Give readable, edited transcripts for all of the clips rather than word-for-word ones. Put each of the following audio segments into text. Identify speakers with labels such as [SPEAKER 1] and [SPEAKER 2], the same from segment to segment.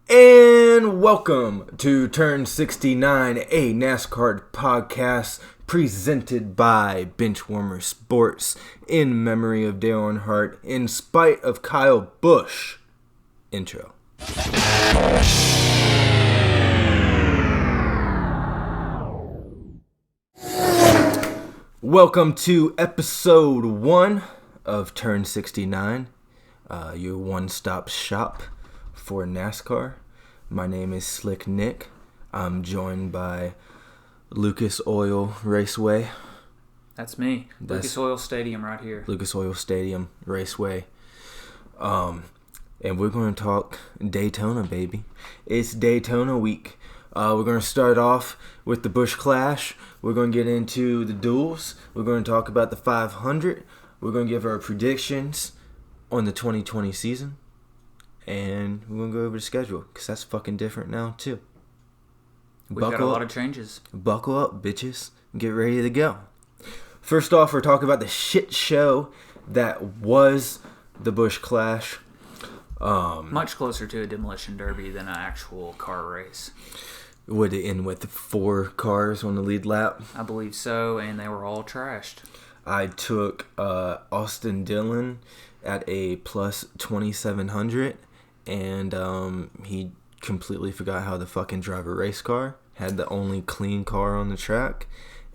[SPEAKER 1] And welcome to Turn 69, a NASCAR podcast presented by Benchwarmer Sports in memory of Dale Earnhardt in spite of Kyle Busch. Intro. Welcome to episode 1 of Turn 69, your one-stop shop for NASCAR. My name is Slick Nick. I'm joined by Lucas Oil Raceway.
[SPEAKER 2] That's me. Lucas Oil Stadium right here.
[SPEAKER 1] Lucas Oil Stadium Raceway. And we're going to talk Daytona, baby. It's Daytona week. We're going to start off with the Busch Clash. We're going to get into the duels. We're going to talk about the 500. We're going to give our predictions on the 2020 season. And we're going to go over the schedule, because that's fucking different now, too.
[SPEAKER 2] We've got a lot of changes.
[SPEAKER 1] Buckle up, bitches, and get ready to go. First off, we're talking about the shit show that was the Busch Clash.
[SPEAKER 2] Much closer to a demolition derby than an actual car race.
[SPEAKER 1] Would it end with 4 cars on the lead lap?
[SPEAKER 2] I believe so, and they were all trashed.
[SPEAKER 1] I took Austin Dillon at a plus 2,700. And he completely forgot how to fucking drive a race car. Had the only clean car on the track.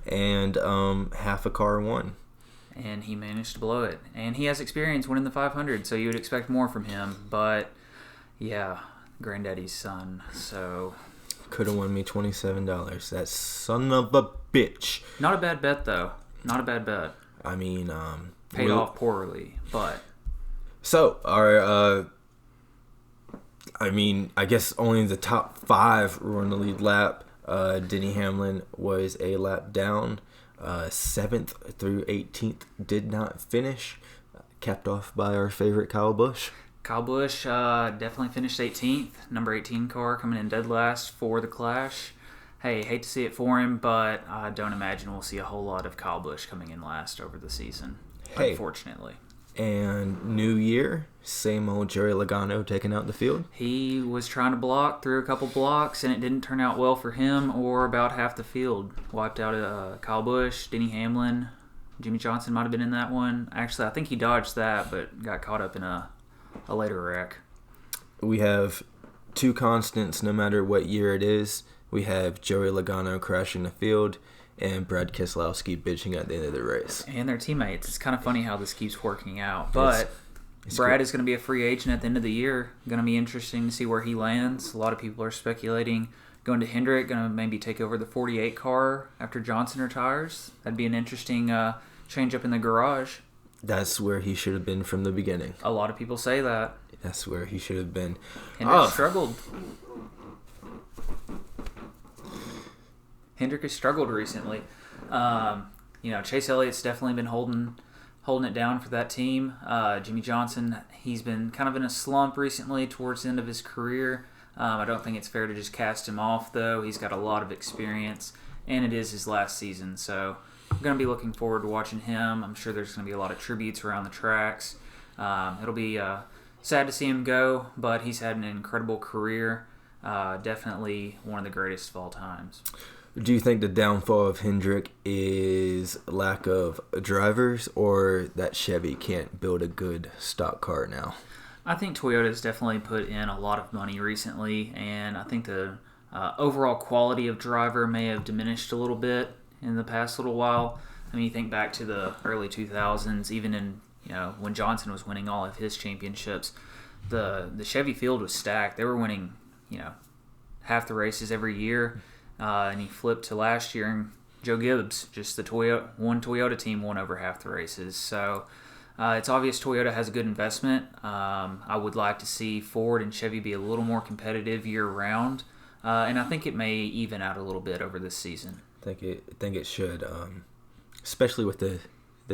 [SPEAKER 1] And half a car won.
[SPEAKER 2] And he managed to blow it. And he has experience winning the 500, so you would expect more from him. But, yeah, granddaddy's son, so...
[SPEAKER 1] Could have won me $27. That son of a bitch.
[SPEAKER 2] Not a bad bet, though. Not a bad bet.
[SPEAKER 1] I mean,
[SPEAKER 2] paid off poorly, but...
[SPEAKER 1] So, I guess only the top 5 were on the lead lap. Denny Hamlin was a lap down. 7th through 18th did not finish. Capped off by our favorite Kyle Busch.
[SPEAKER 2] Kyle Busch definitely finished 18th. Number 18 car coming in dead last for the Clash. Hey, hate to see it for him, but I don't imagine we'll see a whole lot of Kyle Busch coming in last over the season, unfortunately.
[SPEAKER 1] And New Year, same old Joey Logano taking out the field.
[SPEAKER 2] He was trying to block, threw a couple blocks, and it didn't turn out well for him or about half the field. Wiped out Kyle Busch, Denny Hamlin, Jimmy Johnson might have been in that one. Actually, I think he dodged that, but got caught up in a later wreck.
[SPEAKER 1] We have 2 constants no matter what year it is. We have Joey Logano crashing the field and Brad Keselowski bitching at the end of the race.
[SPEAKER 2] And their teammates. It's kind of funny how this keeps working out. But it's Brad is going to be a free agent at the end of the year. Going to be interesting to see where he lands. A lot of people are speculating going to Hendrick, going to maybe take over the 48 car after Johnson retires. That'd be an interesting change up in the garage.
[SPEAKER 1] That's where he should have been from the beginning.
[SPEAKER 2] A lot of people say that.
[SPEAKER 1] That's where he should have been.
[SPEAKER 2] Hendrick struggled. Hendrick has struggled recently. Chase Elliott's definitely been holding it down for that team. Jimmy Johnson, he's been kind of in a slump recently towards the end of his career. I don't think it's fair to just cast him off, though. He's got a lot of experience, and it is his last season. So I'm going to be looking forward to watching him. I'm sure there's going to be a lot of tributes around the tracks. It'll be sad to see him go, but he's had an incredible career. Definitely one of the greatest of all times.
[SPEAKER 1] Do you think the downfall of Hendrick is lack of drivers or that Chevy can't build a good stock car now?
[SPEAKER 2] I think Toyota's definitely put in a lot of money recently, and I think the overall quality of driver may have diminished a little bit in the past little while. I mean, you think back to the early 2000s, even in when Johnson was winning all of his championships, the Chevy field was stacked. They were winning half the races every year. And he flipped to last year, and Joe Gibbs, just the Toyota team, won over half the races. So it's obvious Toyota has a good investment. I would like to see Ford and Chevy be a little more competitive year-round, and I think it may even out a little bit over this season.
[SPEAKER 1] I think it should, especially with the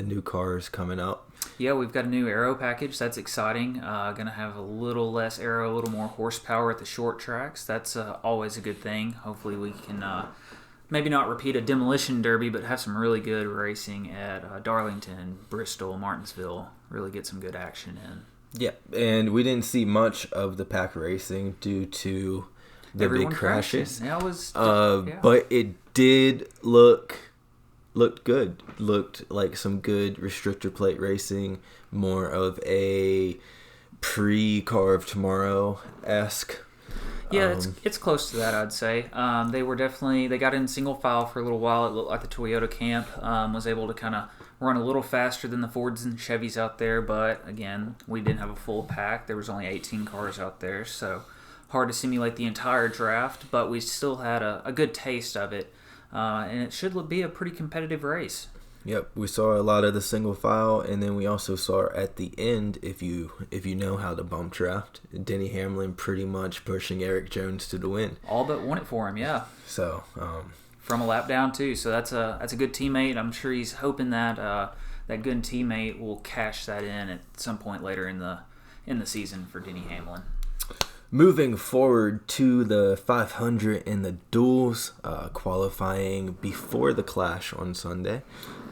[SPEAKER 1] new cars coming up.
[SPEAKER 2] Yeah, we've got a new aero package. That's exciting. Going to have a little less aero, a little more horsepower at the short tracks. That's always a good thing. Hopefully we can maybe not repeat a demolition derby, but have some really good racing at Darlington, Bristol, Martinsville. Really get some good action in.
[SPEAKER 1] Yeah, and we didn't see much of the pack racing due to the
[SPEAKER 2] Everyone
[SPEAKER 1] big crashes.
[SPEAKER 2] Yeah, it was.
[SPEAKER 1] But it did looked good. Looked like some good restrictor plate racing, more of a pre-Car of Tomorrow-esque.
[SPEAKER 2] Yeah, it's close to that, I'd say. They got in single file for a little while. It looked like the Toyota camp was able to kind of run a little faster than the Fords and Chevys out there, but again, we didn't have a full pack. There was only 18 cars out there, so hard to simulate the entire draft, but we still had a good taste of it, and it should be a pretty competitive race.
[SPEAKER 1] Yep, we saw a lot of the single file, and then we also saw at the end, if you know how to bump draft, Denny Hamlin pretty much pushing Eric Jones to the win.
[SPEAKER 2] All but won it for him, yeah.
[SPEAKER 1] So
[SPEAKER 2] from a lap down too, so that's a good teammate. I'm sure he's hoping that that good teammate will cash that in at some point later in the season for Denny Hamlin.
[SPEAKER 1] Moving forward to the 500 in the duels, qualifying before the clash on Sunday.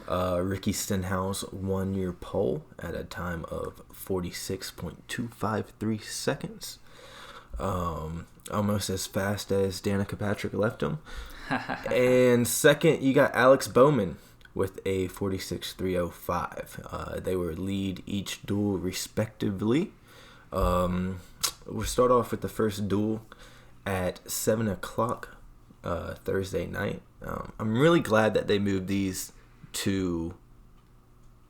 [SPEAKER 1] Ricky Stenhouse won your pole at a time of 46.253 seconds. Almost as fast as Danica Patrick left him. And second, you got Alex Bowman with a 46.305. They were lead each duel respectively. We'll start off with the first duel at 7 o'clock Thursday night. I'm really glad that they moved these to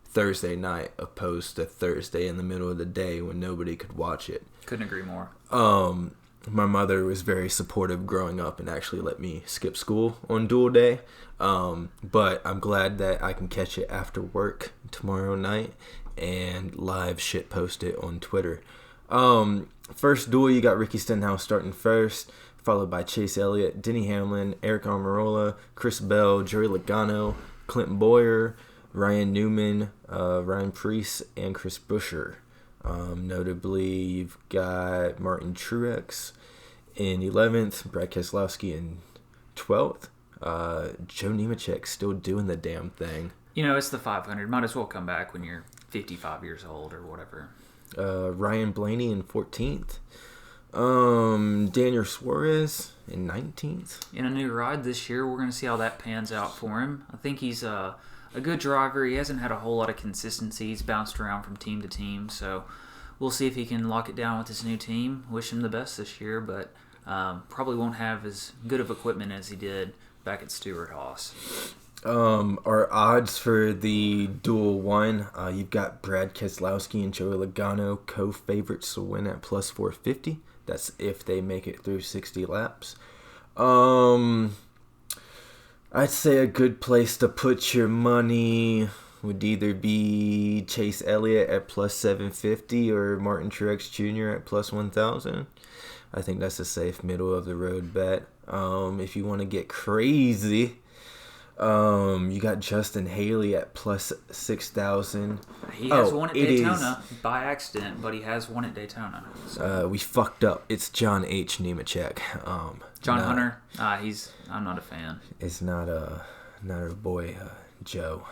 [SPEAKER 1] Thursday night opposed to Thursday in the middle of the day when nobody could watch it.
[SPEAKER 2] Couldn't agree more.
[SPEAKER 1] My mother was very supportive growing up and actually let me skip school on duel day. But I'm glad that I can catch it after work tomorrow night and live shit post it on Twitter. First duel, you got Ricky Stenhouse starting first, followed by Chase Elliott, Denny Hamlin, Eric Almirola, Chris Bell, Joey Logano, Clint Boyer, Ryan Newman, Ryan Preece, and Chris Buescher. Notably, you've got Martin Truex in 11th, Brad Keselowski in 12th. Joe Nemechek still doing the damn thing.
[SPEAKER 2] You know, it's the 500. Might as well come back when you're 55 years old or whatever.
[SPEAKER 1] Ryan Blaney in 14th. Daniel Suarez in 19th.
[SPEAKER 2] In a new ride this year, we're going to see how that pans out for him. I think he's a good driver. He hasn't had a whole lot of consistency. He's bounced around from team to team, so we'll see if he can lock it down with his new team. Wish him the best this year, but probably won't have as good of equipment as he did back at Stewart-Haas.
[SPEAKER 1] Our odds for the duel one, you've got Brad Keselowski and Joey Logano co-favorites to win at plus 450. That's if they make it through 60 laps. I'd say a good place to put your money would either be Chase Elliott at plus 750 or Martin Truex Jr. at plus 1,000. I think that's a safe middle of the road bet. If you want to get crazy, you got Justin Haley at plus 6,000.
[SPEAKER 2] He has won at Daytona by accident, but he has won at Daytona.
[SPEAKER 1] So. We fucked up. It's John H. Nemechek.
[SPEAKER 2] Hunter. I'm not a fan.
[SPEAKER 1] It's not our boy Joe.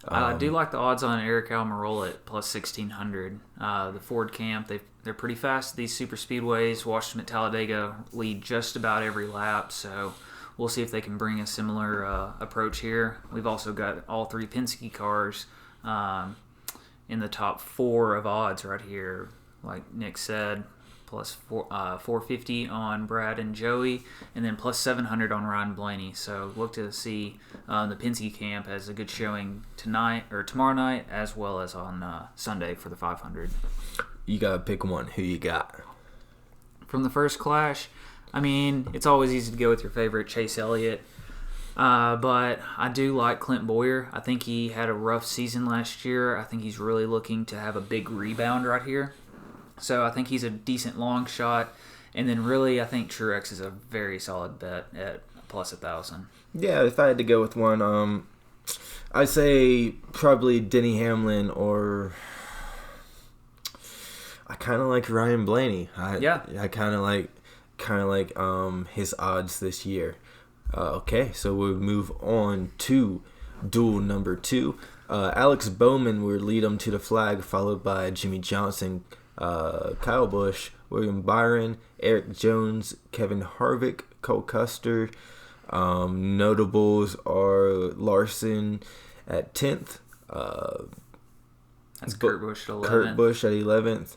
[SPEAKER 2] I do like the odds on Eric Almirola at plus 1,600. The Ford camp, they're pretty fast. These super speedways, watched them at Talladega, lead just about every lap. So we'll see if they can bring a similar approach here. We've also got all three Penske cars in the top 4 of odds right here. Like Nick said, plus 450 on Brad and Joey, and then plus 700 on Ryan Blaney. So look to see the Penske camp as a good showing tonight or tomorrow night, as well as on Sunday for the 500.
[SPEAKER 1] You gotta pick one. Who you got?
[SPEAKER 2] From the first clash, I mean, it's always easy to go with your favorite, Chase Elliott. But I do like Clint Boyer. I think he had a rough season last year. I think he's really looking to have a big rebound right here. So I think he's a decent long shot. And then really, I think Truex is a very solid bet at plus 1,000.
[SPEAKER 1] Yeah, if I had to go with one, I'd say probably Denny Hamlin, or I kind of like Ryan Blaney. I kind of like his odds this year. Okay, so we'll move on to duel number 2. Alex Bowman will lead him to the flag, followed by Jimmy Johnson Kyle Busch, William Byron, Eric Jones, Kevin Harvick, Cole Custer. Notables are Larson at 10th.
[SPEAKER 2] That's Kurt Busch at 11th.
[SPEAKER 1] Kurt Busch at 11th.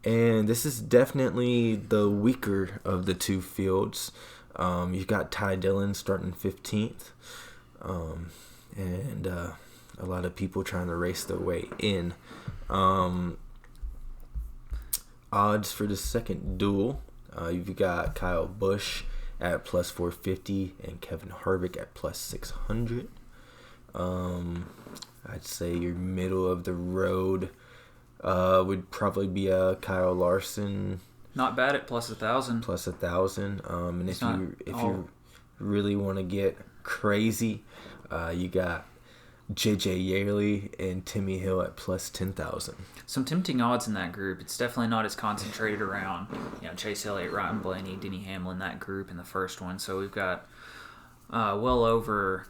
[SPEAKER 1] And this is definitely the weaker of the two fields. You've got Ty Dillon starting 15th. And a lot of people trying to race their way in. Odds for the second duel. You've got Kyle Busch at plus 450 and Kevin Harvick at plus 600. I'd say your middle of the road would probably be Kyle Larson.
[SPEAKER 2] Not bad at plus 1,000.
[SPEAKER 1] Plus 1,000. And if you really want to get crazy, you got JJ Yaley and Timmy Hill at plus 10,000.
[SPEAKER 2] Some tempting odds in that group. It's definitely not as concentrated around Chase Elliott, Ryan Blaney, Denny Hamlin, that group in the first one. So we've got well over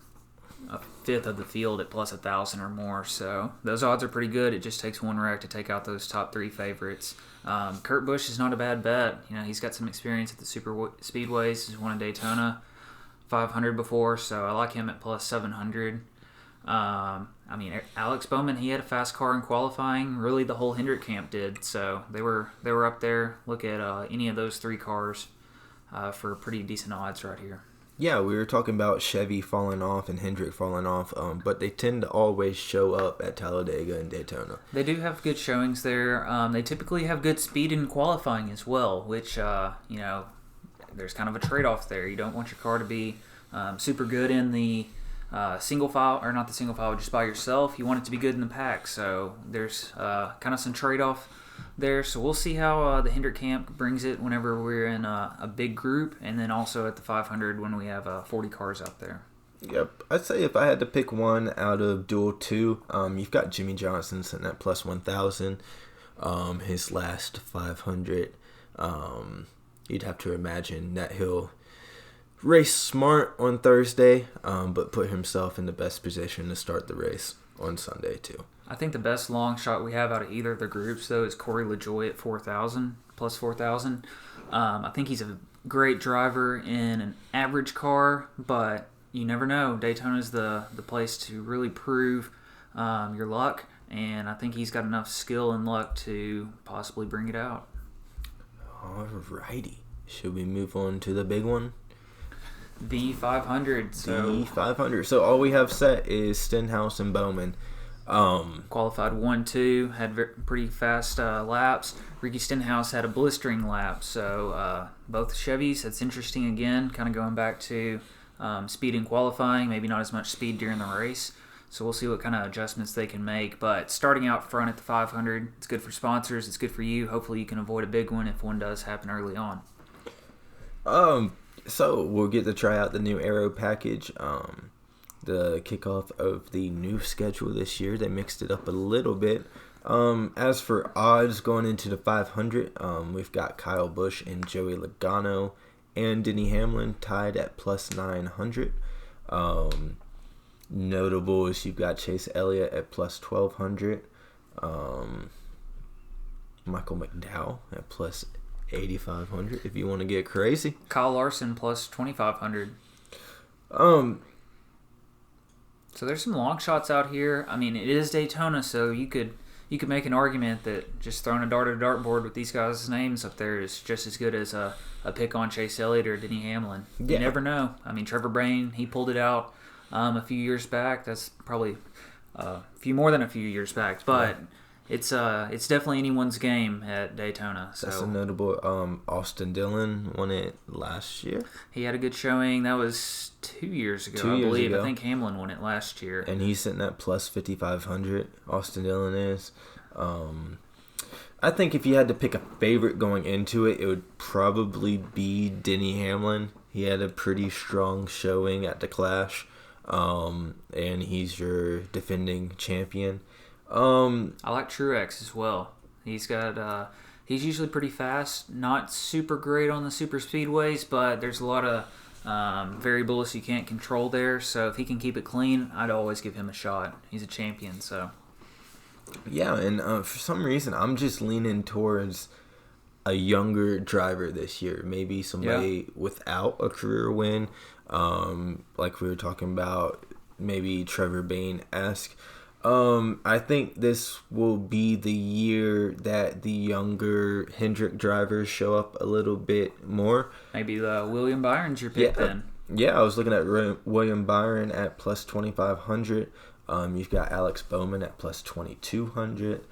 [SPEAKER 2] a fifth of the field at plus 1,000 or more. So those odds are pretty good. It just takes one wreck to take out those top three favorites. Kurt Busch is not a bad bet. He's got some experience at the super speedways. He's won a Daytona 500 before, so I like him at plus 700. Alex Bowman, he had a fast car in qualifying. Really, the whole Hendrick camp did. So they were up there. Look at any of those three cars for pretty decent odds right here.
[SPEAKER 1] Yeah, we were talking about Chevy falling off and Hendrick falling off, but they tend to always show up at Talladega and Daytona.
[SPEAKER 2] They do have good showings there. They typically have good speed in qualifying as well, which, there's kind of a trade-off there. You don't want your car to be super good in the single file, or not the single file, just by yourself. You want it to be good in the pack, so there's kind of some trade-off there. So we'll see how the Hendrick camp brings it whenever we're in a big group, and then also at the 500 when we have 40 cars out there.
[SPEAKER 1] Yep, I'd say if I had to pick one out of Duel 2, you've got Jimmy Johnson sitting at plus 1,000. His last 500, you'd have to imagine that he'll race smart on Thursday, but put himself in the best position to start the race on Sunday too.
[SPEAKER 2] I think the best long shot we have out of either of the groups, though, is Corey LaJoie at 4,000, plus 4,000. I think he's a great driver in an average car, but you never know. Daytona's the place to really prove your luck, and I think he's got enough skill and luck to possibly bring it out.
[SPEAKER 1] Alrighty. Should we move on to the big one?
[SPEAKER 2] The 500.
[SPEAKER 1] The 500. So all we have set is Stenhouse and Bowman.
[SPEAKER 2] Qualified 1-2, had pretty fast laps. Ricky Stenhouse had a blistering lap. So both Chevys, that's interesting again, kind of going back to speed in qualifying, maybe not as much speed during the race. So we'll see what kind of adjustments they can make. But starting out front at the 500, it's good for sponsors, it's good for you. Hopefully you can avoid a big one if one does happen early on.
[SPEAKER 1] So we'll get to try out the new Aero package. The kickoff of the new schedule this year, they mixed it up a little bit. As for odds going into the 500, we've got Kyle Busch and Joey Logano and Denny Hamlin tied at plus 900. Notables, you've got Chase Elliott at plus 1,200. Michael McDowell at plus 8,500 if you want to get crazy.
[SPEAKER 2] Kyle Larson plus 2,500. So there's some long shots out here. I mean, it is Daytona, so you could make an argument that just throwing a dart at a dartboard with these guys' names up there is just as good as a pick on Chase Elliott or Denny Hamlin. Yeah. You never know. I mean, Trevor Bayne, he pulled it out a few years back. That's probably a few more than a few years back, but it's definitely anyone's game at Daytona. So
[SPEAKER 1] that's a notable. Austin Dillon won it last year.
[SPEAKER 2] He had a good showing. That was 2 years ago, I believe. I think Hamlin won it last year.
[SPEAKER 1] And he's sitting at plus 5,500. Austin Dillon is. I think if you had to pick a favorite going into it, it would probably be Denny Hamlin. He had a pretty strong showing at the Clash, and he's your defending champion.
[SPEAKER 2] I like Truex as well. He's got he's usually pretty fast, not super great on the super speedways, but there's a lot of variables you can't control there. So if he can keep it clean, I'd always give him a shot. He's a champion. So
[SPEAKER 1] Yeah, and for some reason, I'm just leaning towards a younger driver this year. Maybe somebody without a career win, like we were talking about, maybe Trevor Bayne-esque. I think this will be the year that the younger Hendrick drivers show up a little bit more.
[SPEAKER 2] Maybe William Byron's your pick then.
[SPEAKER 1] Yeah, I was looking at William Byron at plus 2,500. You've got Alex Bowman at plus 2,200.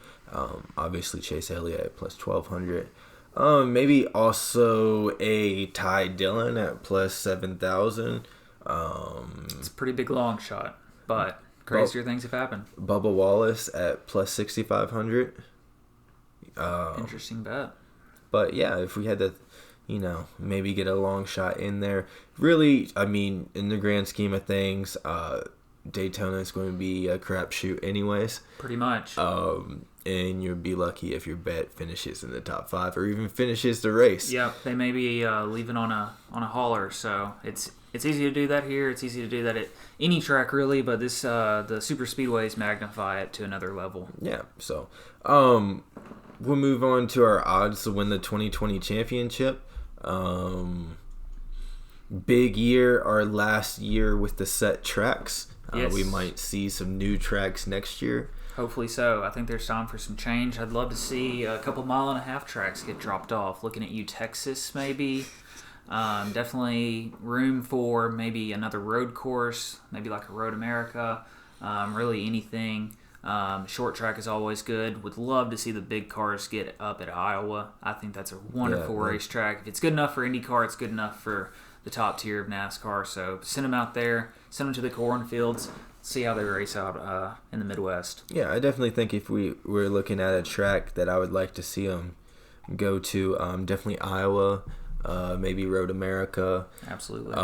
[SPEAKER 1] Obviously Chase Elliott at plus 1,200. Maybe also a Ty Dillon at plus 7,000.
[SPEAKER 2] It's a pretty big long shot, but crazier things have happened.
[SPEAKER 1] Bubba Wallace at plus 6,500.
[SPEAKER 2] Interesting bet.
[SPEAKER 1] But yeah, if we had to, maybe get a long shot in there. Really, I mean, in the grand scheme of things, Daytona is going to be a crapshoot anyways.
[SPEAKER 2] Pretty much.
[SPEAKER 1] And you'll be lucky if your bet finishes in the top 5 or even finishes the race.
[SPEAKER 2] Yep, they may be leaving on a hauler, so it's easy to do that here. It's easy to do that at any track really, but this the super speedways magnify it to another level.
[SPEAKER 1] Yeah, so we'll move on to our odds to win the 2020 championship. Big year, our last year with the set tracks.
[SPEAKER 2] Yes.
[SPEAKER 1] We might see some new tracks next year.
[SPEAKER 2] Hopefully so. I think there's time for some change. I'd love to see a couple mile-and-a-half tracks get dropped off. Looking at Texas, maybe. Definitely room for maybe another road course, maybe like a Road America. Really anything. Short track is always good. Would love to see the big cars get up at Iowa. I think that's a wonderful racetrack. If it's good enough for IndyCar, it's good enough for the top tier of NASCAR. So send them out there. Send them to the cornfields. See how they race out in the Midwest.
[SPEAKER 1] Yeah, I definitely think if we were looking at a track that I would like to see them go to, definitely Iowa, maybe Road America.
[SPEAKER 2] Absolutely.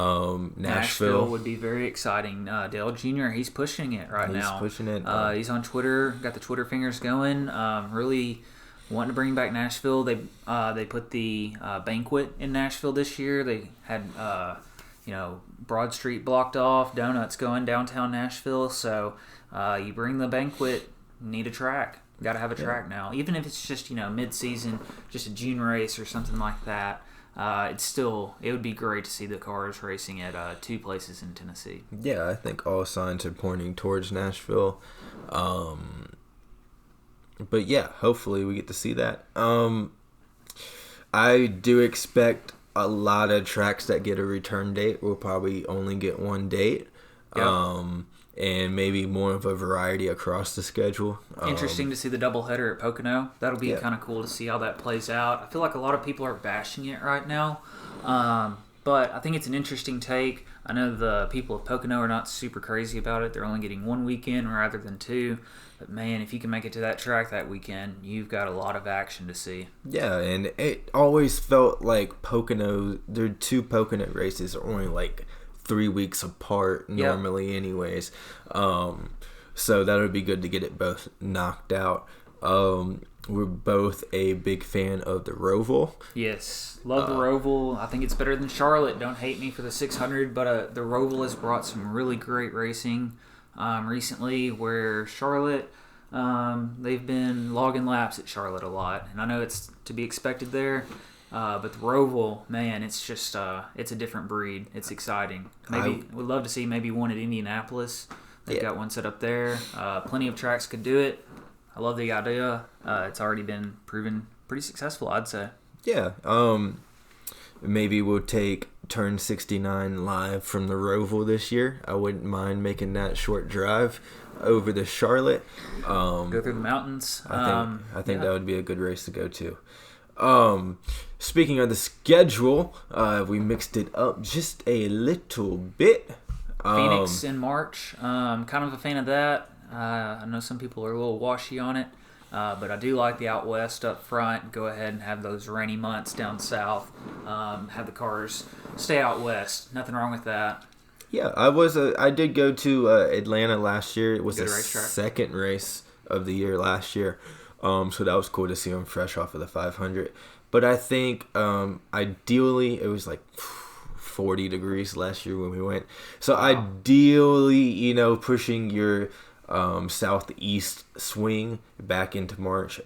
[SPEAKER 1] Nashville
[SPEAKER 2] would be very exciting. Dale Jr., he's pushing it now.
[SPEAKER 1] He's pushing it.
[SPEAKER 2] He's on Twitter, got the Twitter fingers going. Really wanting to bring back Nashville. They put the banquet in Nashville this year. They had Broad Street blocked off, donuts going downtown Nashville. So you bring the banquet, need a track. Got to have a track now. Even if it's just mid-season, just a June race or something like that. It would be great to see the cars racing at 2 places in Tennessee.
[SPEAKER 1] Yeah, I think all signs are pointing towards Nashville. But yeah, hopefully we get to see that. I do expect a lot of tracks that get a return date will probably only get one date. Yep. And maybe more of a variety across the schedule.
[SPEAKER 2] Interesting to see the doubleheader at Pocono. That'll be kind of cool to see how that plays out. I feel like a lot of people are bashing it right now. But I think it's an interesting take. I know the people of Pocono are not super crazy about it. They're only getting 1 weekend rather than 2. But man, if you can make it to that track that weekend, you've got a lot of action to see.
[SPEAKER 1] Yeah, and it always felt like Pocono, their 2 Pocono races are only like 3 weeks apart normally anyways. So that would be good to get it both knocked out. We're both a big fan of the Roval.
[SPEAKER 2] Yes, love the Roval. I think it's better than Charlotte. Don't hate me for the 600, but the Roval has brought some really great racing recently, where Charlotte, they've been logging laps at Charlotte a lot, and I know it's to be expected there. But the Roval, man, it's just it's a different breed. It's exciting. Maybe we'd love to see maybe one at Indianapolis. They've got one set up there. Plenty of tracks could do it. I love the idea. It's already been proven pretty successful, I'd say.
[SPEAKER 1] Yeah. Maybe we'll take Turn 69 live from the Roval this year. I wouldn't mind making that short drive over to Charlotte.
[SPEAKER 2] Go through the mountains.
[SPEAKER 1] I think that would be a good race to go to. Speaking of the schedule, we mixed it up just a little bit.
[SPEAKER 2] Phoenix in March. Kind of a fan of that. I know some people are a little washy on it, but I do like the out west up front. Go ahead and have those rainy months down south. Have the cars stay out west. Nothing wrong with that.
[SPEAKER 1] Yeah, I did go to Atlanta last year. It was the second race of the year last year. So that was cool to see them fresh off of the 500. But I think ideally it was like 40 degrees last year when we went. So ideally, pushing your southeast swing back into March.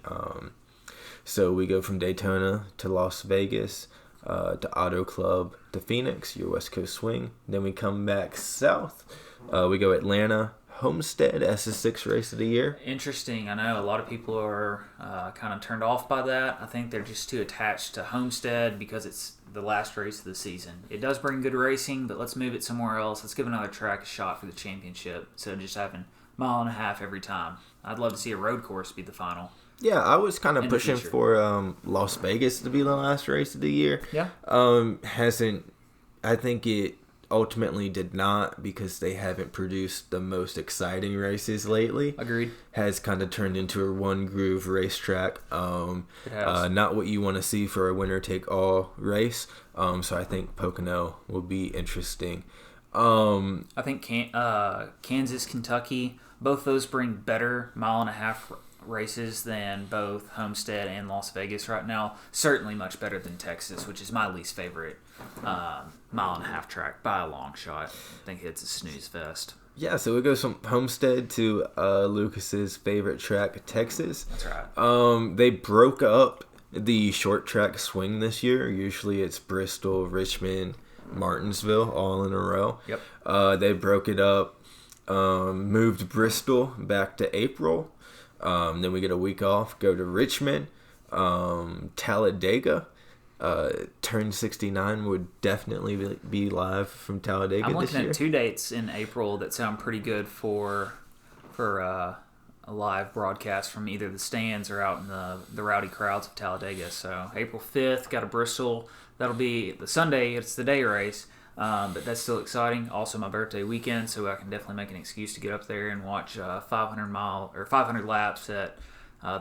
[SPEAKER 1] So we go from Daytona to Las Vegas, to Auto Club to Phoenix, your West Coast swing. Then we come back south. We go Atlanta, Homestead as the 6th race of the year.
[SPEAKER 2] Interesting. I know a lot of people are kind of turned off by that. I think they're just too attached to Homestead because it's the last race of the season. It does bring good racing, but let's move it somewhere else. Let's give another track a shot for the championship instead of just having 1.5 miles every time. I'd love to see a road course be the final.
[SPEAKER 1] Yeah, I was kind of pushing for Las Vegas to be the last race of the year.
[SPEAKER 2] Yeah.
[SPEAKER 1] I think it ultimately did not because they haven't produced the most exciting races lately.
[SPEAKER 2] Agreed.
[SPEAKER 1] Has kind of turned into a one groove racetrack.
[SPEAKER 2] It has.
[SPEAKER 1] Not what you want to see for a winner take all race. So I think Pocono will be interesting.
[SPEAKER 2] I think Kansas, Kentucky, both those bring better 1.5 mile races than both Homestead and Las Vegas right now. Certainly much better than Texas, which is my least favorite 1.5 mile track by a long shot. I think it's a snooze fest.
[SPEAKER 1] Yeah, so it goes from Homestead to Lucas's favorite track, Texas.
[SPEAKER 2] That's right.
[SPEAKER 1] They broke up the short track swing this year. Usually it's Bristol, Richmond, Martinsville all in a row.
[SPEAKER 2] Yep.
[SPEAKER 1] They broke it up, moved Bristol back to April. Then we get a week off, go to Richmond, Talladega. Turn 69 would definitely be live from Talladega this year.
[SPEAKER 2] I'm looking at 2 dates in April that sound pretty good for a live broadcast from either the stands or out in the rowdy crowds of Talladega. So April 5th, got a Bristol. That'll be the Sunday. It's the day race. But that's still exciting. Also my birthday weekend, so I can definitely make an excuse to get up there and watch 500 laps at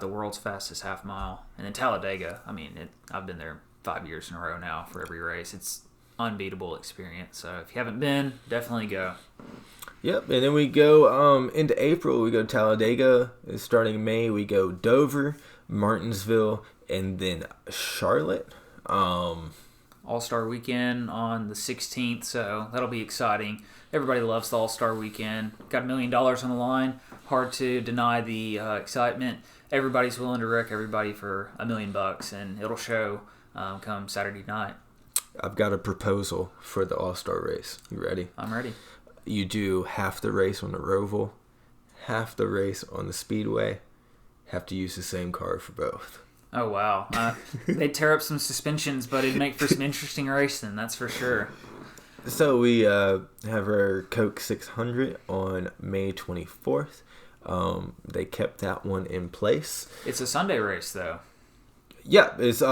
[SPEAKER 2] the world's fastest half mile. And then Talladega, I mean, I've been there 5 years in a row now for every race. It's unbeatable experience. So if you haven't been, definitely go.
[SPEAKER 1] Yep, and then we go into April. We go Talladega. Starting May, we go Dover, Martinsville, and then Charlotte.
[SPEAKER 2] All-Star Weekend on the 16th, so that'll be exciting. Everybody loves the All-Star Weekend. Got $1 million on the line. Hard to deny the excitement. Everybody's willing to wreck everybody for $1 million, and it'll show come Saturday night.
[SPEAKER 1] I've got a proposal for the All-Star race. You ready?
[SPEAKER 2] I'm ready.
[SPEAKER 1] You do half the race on the Roval, half the race on the Speedway. Have to use the same car for both.
[SPEAKER 2] Oh, wow. They'd tear up some suspensions, but it'd make for some interesting racing, that's for sure.
[SPEAKER 1] So we have our Coke 600 on May 24th. They kept that one in place.
[SPEAKER 2] It's a Sunday race, though.
[SPEAKER 1] Yeah, it's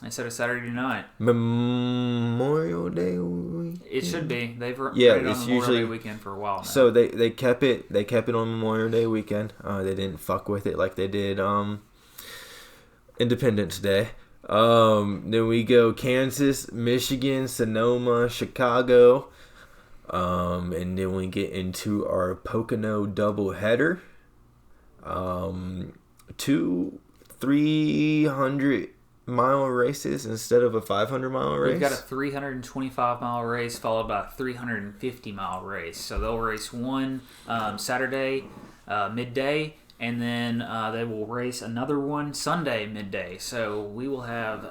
[SPEAKER 2] instead of Saturday night.
[SPEAKER 1] Memorial Day weekend?
[SPEAKER 2] It should be. They've run
[SPEAKER 1] yeah,
[SPEAKER 2] it on
[SPEAKER 1] it's
[SPEAKER 2] Memorial
[SPEAKER 1] usually
[SPEAKER 2] Day weekend for a while now.
[SPEAKER 1] So they kept it on Memorial Day weekend. They didn't fuck with it like they did Independence Day. Then we go Kansas, Michigan, Sonoma, Chicago. And then we get into our Pocono doubleheader. 2 300-mile races instead of a 500-mile race.
[SPEAKER 2] We've got a 325-mile race followed by a 350-mile race. So they'll race one Saturday midday, and then they will race another one Sunday midday. So we will have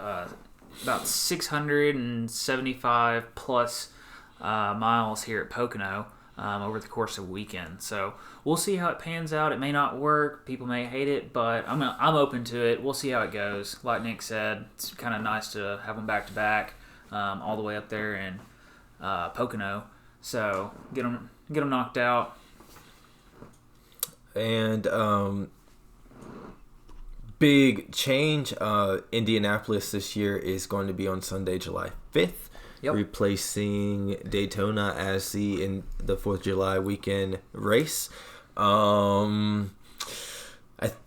[SPEAKER 2] about 675 plus miles here at Pocono over the course of a weekend. So we'll see how it pans out. It may not work. People may hate it, but I'm open to it. We'll see how it goes. Like Nick said, it's kind of nice to have them back to back, all the way up there in Pocono. So get them knocked out.
[SPEAKER 1] And big change. Indianapolis this year is going to be on Sunday, July 5th.
[SPEAKER 2] Yep.
[SPEAKER 1] Replacing Daytona as the 4th of July weekend race. I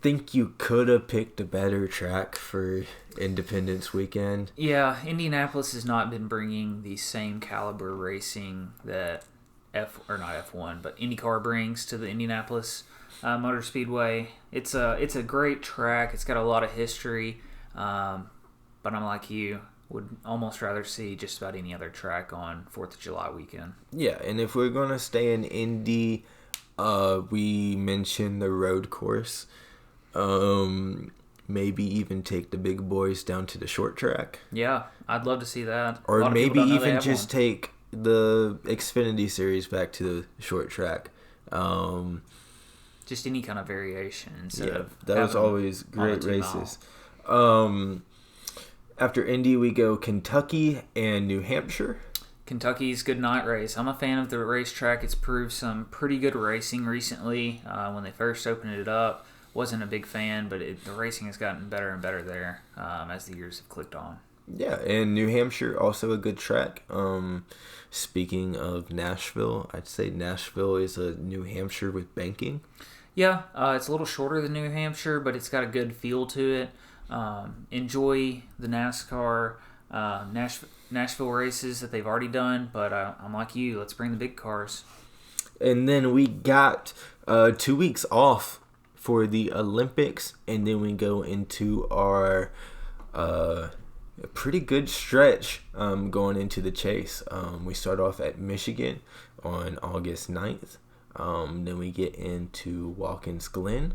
[SPEAKER 1] think you could have picked a better track for Independence Weekend.
[SPEAKER 2] Yeah, Indianapolis has not been bringing the same caliber racing that IndyCar brings to the Indianapolis Motor Speedway. It's a great track. It's got a lot of history, but I'm like you. Would almost rather see just about any other track on 4th of July weekend.
[SPEAKER 1] Yeah, and if we're going to stay in Indy, We mentioned the road course. Maybe even take the big boys down to the short track.
[SPEAKER 2] Yeah, I'd love to see that.
[SPEAKER 1] Or maybe even just take the Xfinity Series back to the short track.
[SPEAKER 2] Just any kind of variation instead of
[SPEAKER 1] that was always great races. After Indy, we go Kentucky and New Hampshire.
[SPEAKER 2] Kentucky's good night race. I'm a fan of the racetrack. It's proved some pretty good racing recently. When they first opened it up, wasn't a big fan, but the racing has gotten better and better there as the years have clicked on.
[SPEAKER 1] Yeah, and New Hampshire, also a good track. Speaking of Nashville, I'd say Nashville is a New Hampshire with banking.
[SPEAKER 2] Yeah, it's a little shorter than New Hampshire, but it's got a good feel to it. Enjoy the NASCAR Nashville races that they've already done, but I'm like you. Let's bring the big cars.
[SPEAKER 1] And then we got 2 weeks off for the Olympics, and then we go into our pretty good stretch going into the chase. We start off at Michigan on August 9th. Then we get into Watkins Glen.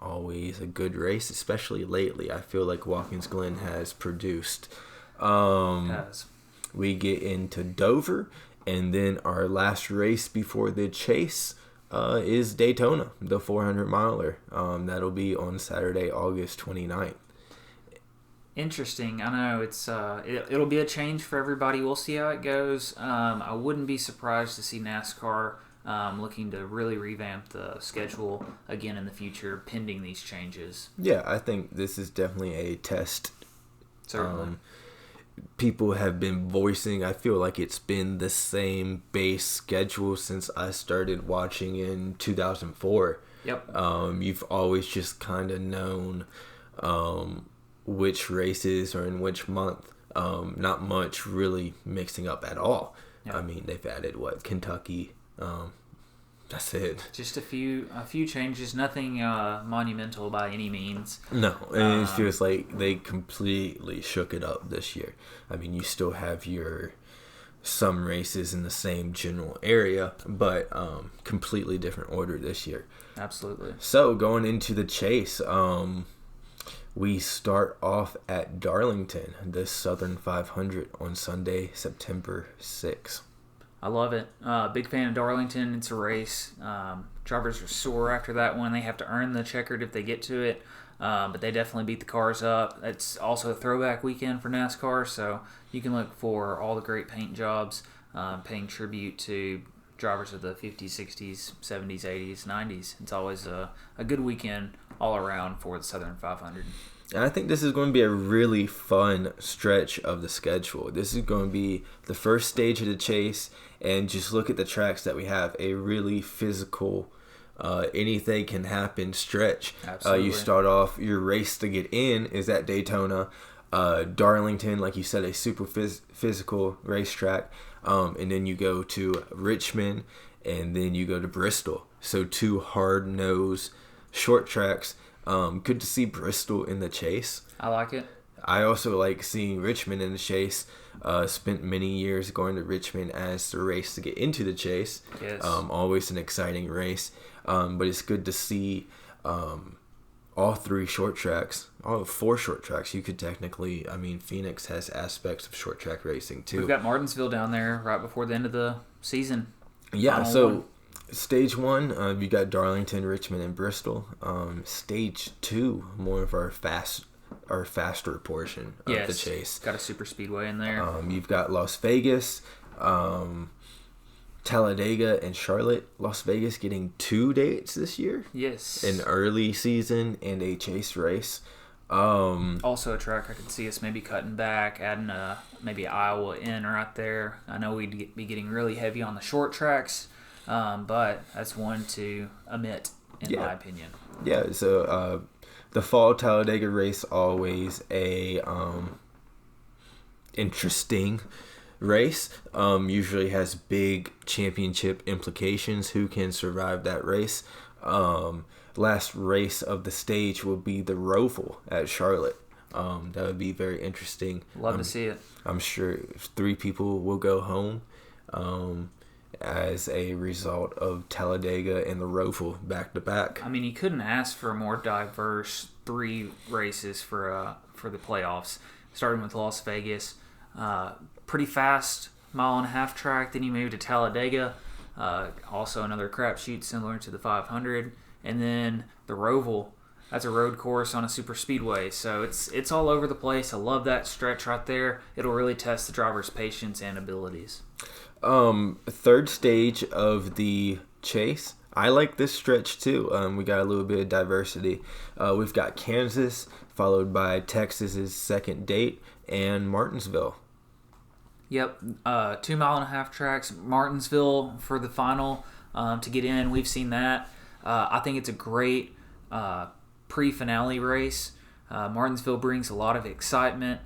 [SPEAKER 1] Always a good race, especially lately. I feel like Watkins Glen has produced. We get into Dover, and then our last race before the chase is Daytona, the 400-miler. That'll be on Saturday, August 29th.
[SPEAKER 2] Interesting. I know it'll be a change for everybody. We'll see how it goes. I wouldn't be surprised to see NASCAR looking to really revamp the schedule again in the future, pending these changes.
[SPEAKER 1] Yeah, I think this is definitely a test.
[SPEAKER 2] Certainly.
[SPEAKER 1] People have been voicing, I feel like it's been the same base schedule since I started watching in 2004.
[SPEAKER 2] Yep.
[SPEAKER 1] You've always just kind of known which races are in which month. Not much really mixing up at all. Yep. I mean, they've added Kentucky. That's it.
[SPEAKER 2] Just a few changes. Nothing monumental by any means.
[SPEAKER 1] No, and it feels like they completely shook it up this year. I mean, you still have some races in the same general area, but completely different order this year.
[SPEAKER 2] Absolutely.
[SPEAKER 1] So going into the chase, we start off at Darlington, the Southern 500 on Sunday, September 6th.
[SPEAKER 2] I love it. Big fan of Darlington. It's a race. Drivers are sore after that one. They have to earn the checkered if they get to it. But they definitely beat the cars up. It's also a throwback weekend for NASCAR, so you can look for all the great paint jobs, paying tribute to drivers of the 50s, 60s, 70s, 80s, 90s. It's always a good weekend all around for the Southern 500.
[SPEAKER 1] And I think this is going to be a really fun stretch of the schedule. This is going to be the first stage of the chase, and just look at the tracks that we have. A really physical, anything can happen stretch.
[SPEAKER 2] Absolutely.
[SPEAKER 1] You start off, your race to get in is at Daytona. Darlington, like you said, a super physical racetrack. And then you go to Richmond, and then you go to Bristol. So 2 hard-nosed short tracks. Good to see Bristol in the chase.
[SPEAKER 2] I like it.
[SPEAKER 1] I also like seeing Richmond in the chase. Spent many years going to Richmond as the race to get into the chase.
[SPEAKER 2] Yes.
[SPEAKER 1] Always an exciting race. But it's good to see all 3 short tracks, all 4 short tracks. You could technically, I mean, Phoenix has aspects of short track racing too.
[SPEAKER 2] We've got Martinsville down there right before the end of the season.
[SPEAKER 1] Yeah, so stage 1, you got Darlington, Richmond, and Bristol. Stage 2, more of our faster portion of the chase.
[SPEAKER 2] Got a super speedway in there.
[SPEAKER 1] You've got Las Vegas, Talladega, and Charlotte. Las Vegas getting 2 dates this year.
[SPEAKER 2] Yes.
[SPEAKER 1] An early season and a chase race.
[SPEAKER 2] Also a track I could see us maybe cutting back, adding maybe Iowa in right there. I know we'd be getting really heavy on the short tracks, but that's one to omit in my opinion.
[SPEAKER 1] Yeah, so the fall Talladega race, always a interesting race. Usually has big championship implications. Who can survive that race? Last race of the stage will be the Roval at Charlotte. That would be very interesting.
[SPEAKER 2] Love to see it.
[SPEAKER 1] I'm sure 3 people will go home. as a result of Talladega and the Roval back to back.
[SPEAKER 2] I mean, you couldn't ask for a more diverse 3 races for the playoffs. Starting with Las Vegas, pretty fast 1.5-mile track. Then you move to Talladega, also another crapshoot similar to the 500, and then the Roval. That's a road course on a super speedway, so it's all over the place. I love that stretch right there. It'll really test the driver's patience and abilities.
[SPEAKER 1] Third stage of the chase. I like this stretch too. We got a little bit of diversity. We've got Kansas, followed by Texas's second date, and Martinsville.
[SPEAKER 2] Yep, 2.5-mile tracks. Martinsville for the final to get in. We've seen that. I think it's a great pre-finale race. Martinsville brings a lot of excitement.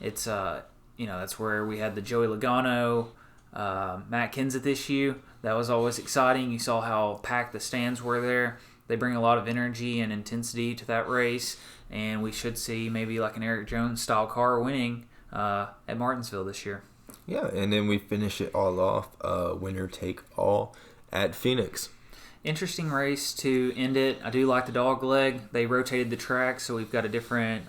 [SPEAKER 2] It's that's where we had the Joey Logano, Matt Kenseth issue. That was always exciting. You saw how packed the stands were there. They bring a lot of energy and intensity to that race, and we should see maybe like an Eric Jones style car winning at Martinsville this year.
[SPEAKER 1] Yeah, and then we finish it all off, winner take all at Phoenix.
[SPEAKER 2] Interesting race to end it. I do like the dog leg. They rotated the track, so we've got a different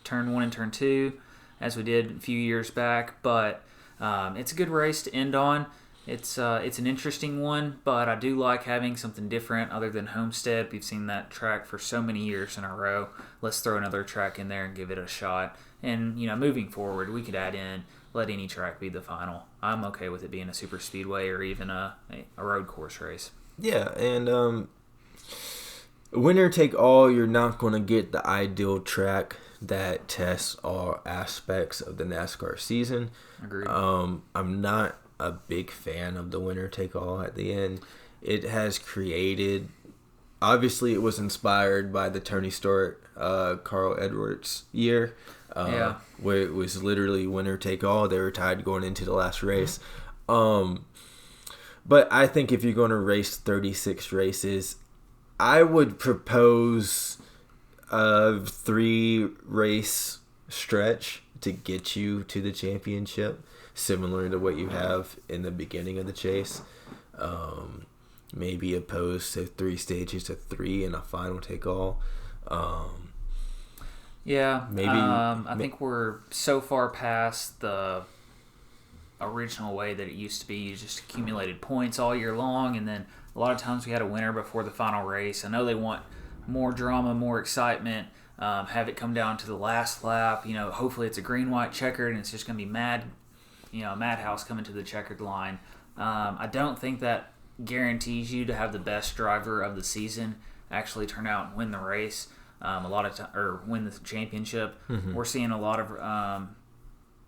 [SPEAKER 2] turn 1 and turn 2 as we did a few years back, but it's a good race to end on. It's an interesting one, but I do like having something different other than Homestead. We've seen that track for so many years in a row. Let's throw another track in there and give it a shot. And, moving forward, we could add in, let any track be the final. I'm okay with it being a super speedway or even a road course race.
[SPEAKER 1] Yeah, and winner take all, you're not going to get the ideal track that tests all aspects of the NASCAR season.
[SPEAKER 2] Agreed.
[SPEAKER 1] I'm not a big fan of the winner take all at the end. It has created, obviously it was inspired by the Tony Stewart, Carl Edwards year, where it was literally winner take all. They were tied going into the last race. But I think if you're going to race 36 races, I would propose a 3-race stretch to get you to the championship, similar to what you have in the beginning of the chase. Maybe opposed to 3 stages to 3 and a final take all.
[SPEAKER 2] I think we're so far past the original way that it used to be. You just accumulated points all year long, and then a lot of times we had a winner before the final race. I know they want more drama, more excitement, have it come down to the last lap. Hopefully it's a green-white checkered and it's just going to be madhouse coming to the checkered line. I don't think that guarantees you to have the best driver of the season actually turn out and win the race. Or win the championship. Mm-hmm. We're seeing a lot of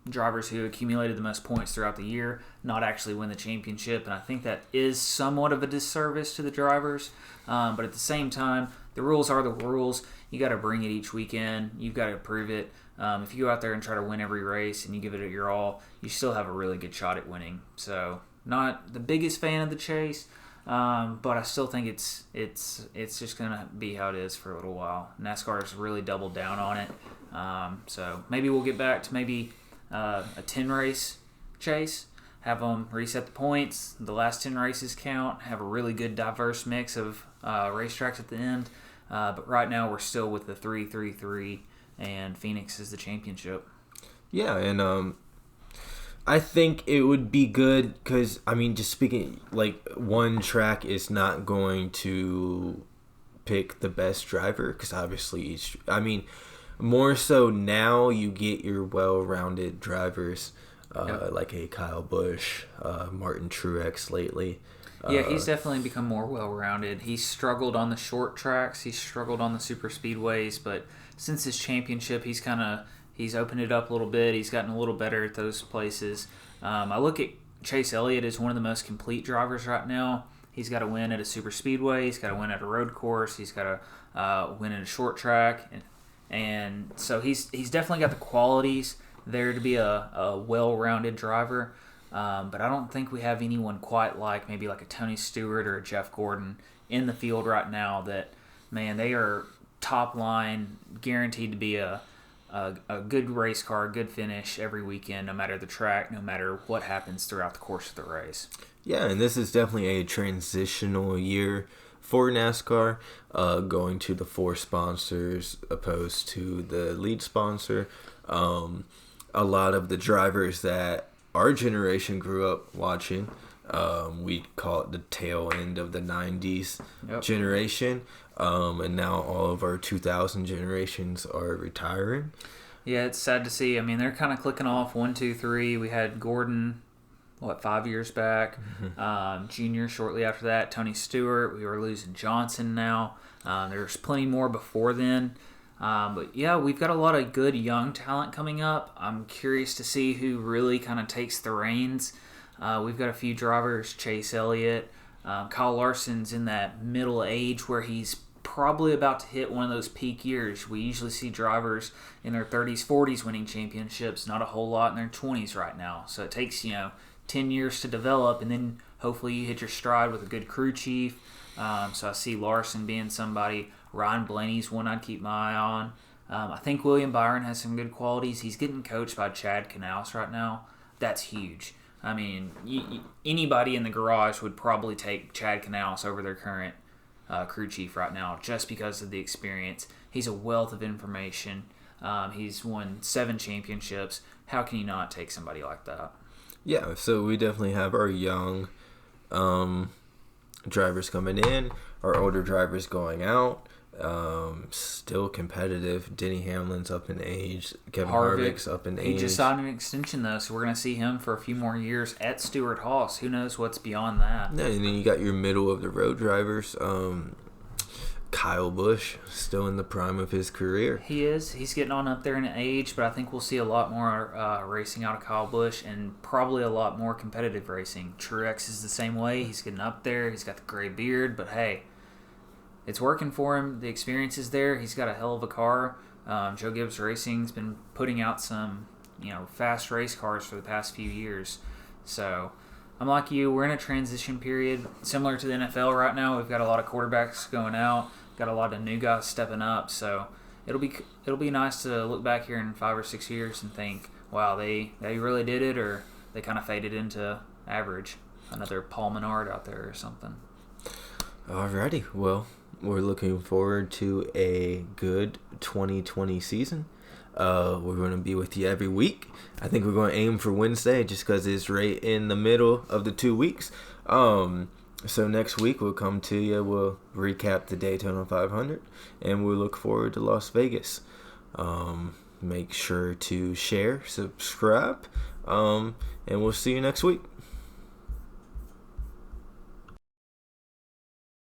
[SPEAKER 2] drivers who accumulated the most points throughout the year not actually win the championship, and I think that is somewhat of a disservice to the drivers. But at the same time, the rules are the rules. You got to bring it each weekend. You've got to prove it. If you go out there and try to win every race and you give it your all, you still have a really good shot at winning. So, not the biggest fan of the chase, but I still think it's just gonna be how it is for a little while. NASCAR has really doubled down on it. So maybe we'll get back to a 10-race chase, have them reset the points, the last 10 races count, have a really good diverse mix of racetracks at the end. But right now we're still with the 3-3-3, and Phoenix is the championship.
[SPEAKER 1] Yeah, and I think it would be good because, just speaking, one track is not going to pick the best driver because obviously more so now you get your well-rounded drivers like a Kyle Busch, Martin Truex lately.
[SPEAKER 2] Yeah, he's definitely become more well-rounded. He's struggled on the short tracks. He's struggled on the super speedways, but since his championship, he's opened it up a little bit. He's gotten a little better at those places. I look at Chase Elliott as one of the most complete drivers right now. He's got to win at a super speedway. He's got to win at a road course. He's got to win at a short track. And so he's definitely got the qualities there to be a well-rounded driver. But I don't think we have anyone quite like maybe like a Tony Stewart or a Jeff Gordon in the field right now that, man, they are top line, guaranteed to be a a good race car, a good finish every weekend, no matter the track, no matter what happens throughout the course of the race.
[SPEAKER 1] Yeah, and this is definitely a transitional year for NASCAR, going to the 4 sponsors opposed to the lead sponsor. A lot of the drivers that our generation grew up watching, we call it the tail end of the 90s generation, and now all of our 2000 generations are retiring.
[SPEAKER 2] Yeah, it's sad to see. I mean, they're kind of clicking off 1, 2, 3. We had Gordon, 5 years back. Junior shortly after that. Tony Stewart. We were losing Johnson now. There's plenty more before then. But yeah, we've got a lot of good young talent coming up. I'm curious to see who really kind of takes the reins. We've got a few drivers, Chase Elliott. Kyle Larson's in that middle age where he's probably about to hit one of those peak years. We usually see drivers in their 30s, 40s winning championships, not a whole lot in their 20s right now. So it takes, 10 years to develop, and then hopefully you hit your stride with a good crew chief. So I see Larson being somebody. Ryan Blaney's one I'd keep my eye on. I think William Byron has some good qualities. He's getting coached by Chad Knaus right now. That's huge. I mean, anybody in the garage would probably take Chad Knaus over their current crew chief right now just because of the experience. He's a wealth of information. He's won 7 championships. How can you not take somebody like that?
[SPEAKER 1] Yeah, so we definitely have our young drivers coming in, our older drivers going out. Still competitive. Denny Hamlin's up in age. Kevin Harvick's up in age.
[SPEAKER 2] He just signed an extension, though, so we're going to see him for a few more years at Stewart-Haas. Who knows what's beyond that?
[SPEAKER 1] Yeah, and then you got your middle-of-the-road drivers. Kyle Busch, still in the prime of his career.
[SPEAKER 2] He is. He's getting on up there in age, but I think we'll see a lot more racing out of Kyle Busch and probably a lot more competitive racing. Truex is the same way. He's getting up there. He's got the gray beard, but hey, it's working for him. The experience is there. He's got a hell of a car. Joe Gibbs Racing's been putting out some, fast race cars for the past few years. So I'm like you. We're in a transition period similar to the NFL right now. We've got a lot of quarterbacks going out. Got a lot of new guys stepping up. So it'll be nice to look back here in 5 or 6 years and think, wow, they really did it, or they kind of faded into average. Another Paul Menard out there or something.
[SPEAKER 1] Alrighty. Well, we're looking forward to a good 2020 season. We're going to be with you every week. I think we're going to aim for Wednesday just because it's right in the middle of the 2 weeks. So next week we'll come to you. We'll recap the Daytona 500, and we'll look forward to Las Vegas. Make sure to share, subscribe, and we'll see you next week.